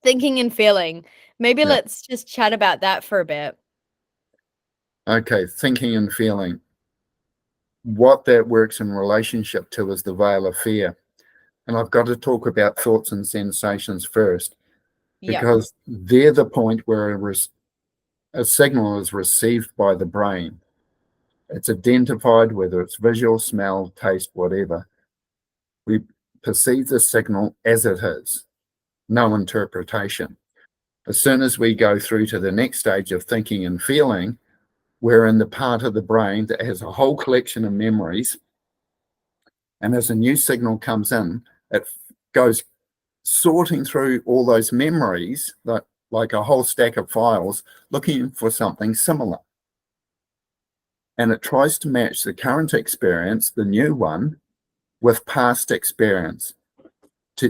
Thinking and feeling. Maybe Yeah. let's just chat about that for a bit. Okay, thinking and feeling. What that works in relationship to is the veil of fear. And I've got to talk about thoughts and sensations first, Yep. because they're the point where a signal is received by the brain. It's identified, whether it's visual, smell, taste, whatever. We perceive the signal as it is, no interpretation. As soon as we go through to the next stage of thinking and feeling, we're in the part of the brain that has a whole collection of memories. And as a new signal comes in, it goes sorting through all those memories, like a whole stack of files, looking for something similar. And it tries to match the current experience, the new one, with past experience.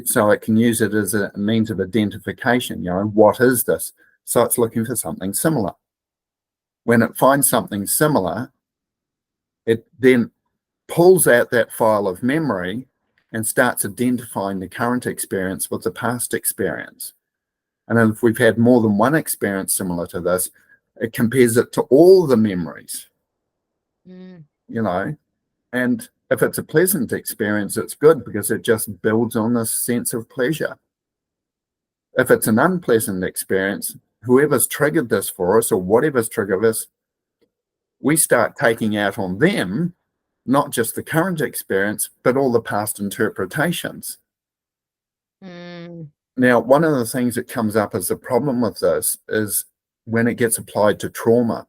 So it can use it as a means of identification. What is this? So it's looking for something similar. When it finds something similar, it then pulls out that file of memory and starts identifying the current experience with the past experience. And if we've had more than one experience similar to this, it compares it to all the memories, Mm. And if it's a pleasant experience, it's good because it just builds on this sense of pleasure. If it's an unpleasant experience, whoever's triggered this for us or whatever's triggered us, we start taking out on them, not just the current experience, but all the past interpretations. Mm. Now, one of the things that comes up as a problem with this is when it gets applied to trauma.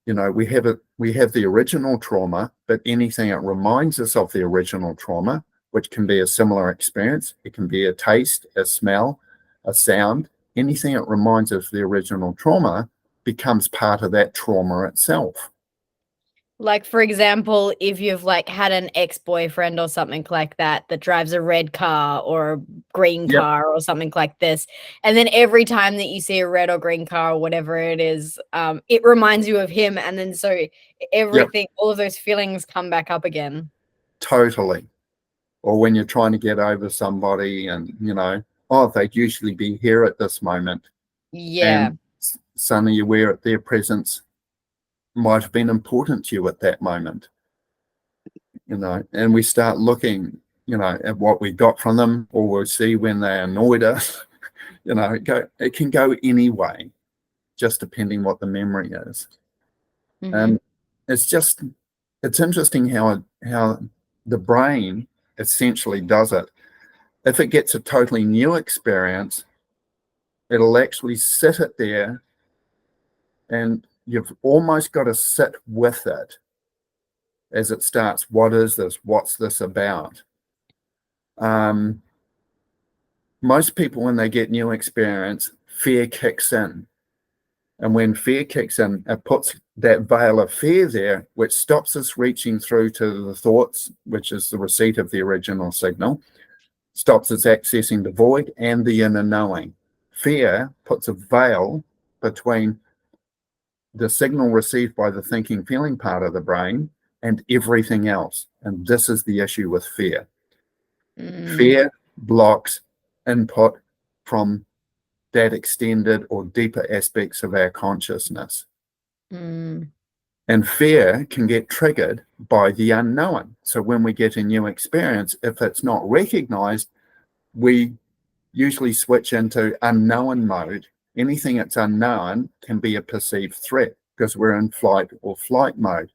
We have the original trauma, but anything that reminds us of the original trauma, which can be a similar experience, it can be a taste, a smell, a sound, anything that reminds us of the original trauma becomes part of that trauma itself. Like, for example, if you've like had an ex-boyfriend or something like that that drives a red car or a green Yep, car or something like this, and then every time that you see a red or green car or whatever it is, it reminds you of him, and then so yep, everything, all of those feelings come back up again. totally. Or when you're trying to get over somebody and, oh, they'd usually be here at this moment. Yeah. And suddenly you're aware that their presence might have been important to you at that moment. And we start looking, at what we got from them, or we'll see when they annoyed us. It can go any way, just depending what the memory is. Mm-hmm. And it's interesting how the brain essentially does it. If it gets a totally new experience, it'll actually sit it there, and you've almost got to sit with it as it starts. What is this? What's this about? Um, Most people, when they get new experience, fear kicks in. And when fear kicks in, it puts that veil of fear there, which stops us reaching through to the thoughts, which is the receipt of the original signal, stops us accessing the void and the inner knowing. Fear puts a veil between the signal received by the thinking, feeling part of the brain and everything else. And this is the issue with fear. Mm. Fear blocks input from that extended or deeper aspects of our consciousness. Mm. And fear can get triggered by the unknown. So when we get a new experience, if it's not recognized, we usually switch into unknown mode. Anything that's unknown can be a perceived threat because we're in flight or flight mode.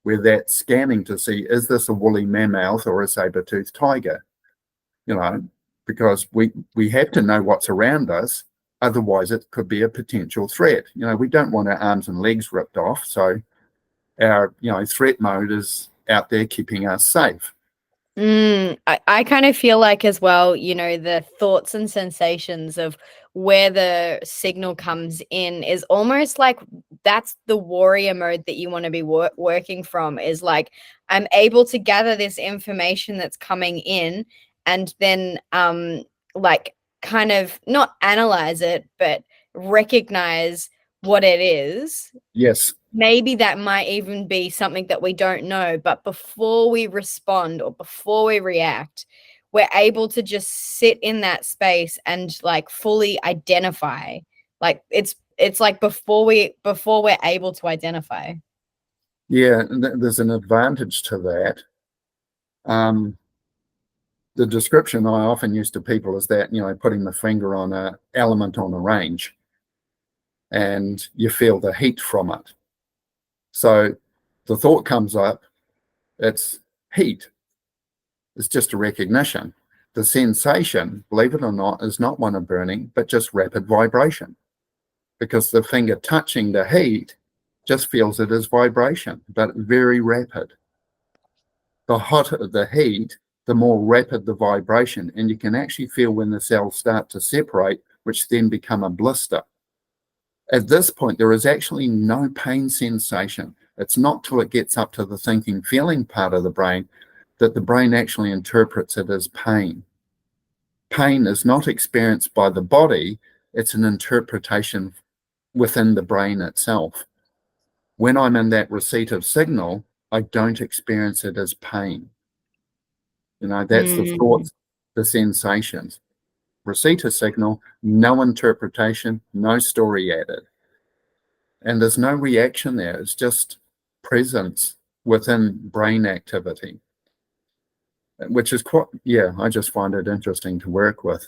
We're that scanning to see, is this a woolly mammoth or a saber-toothed tiger? Because we have to know what's around us. Otherwise, it could be a potential threat. We don't want our arms and legs ripped off. So our, threat mode is out there keeping us safe. I kind of feel like as well, the thoughts and sensations of where the signal comes in is almost like that's the warrior mode that you want to be working from, is like, I'm able to gather this information that's coming in and then like kind of not analyze it, but recognize what it is. Yes. Maybe that might even be something that we don't know, but before we respond or before we react, we're able to just sit in that space and like fully identify. Like it's like before we're able to identify. Yeah, there's an advantage to that. The description I often use to people is that, putting the finger on an element on a range and you feel the heat from it. So the thought comes up, it's heat. It's just a recognition. The sensation, believe it or not, is not one of burning, but just rapid vibration, because the finger touching the heat just feels it as vibration, but very rapid. The hotter the heat, the more rapid the vibration, and you can actually feel when the cells start to separate, which then become a blister. At this point, there is actually no pain sensation. It's not till it gets up to the thinking, feeling part of the brain that the brain actually interprets it as pain. Pain is not experienced by the body, it's an interpretation within the brain itself. When I'm in that receipt of signal, I don't experience it as pain. That's the thoughts, the sensations. Receipt of signal, no interpretation, no story added. And there's no reaction there. It's just presence within brain activity, which is quite, I just find it interesting to work with.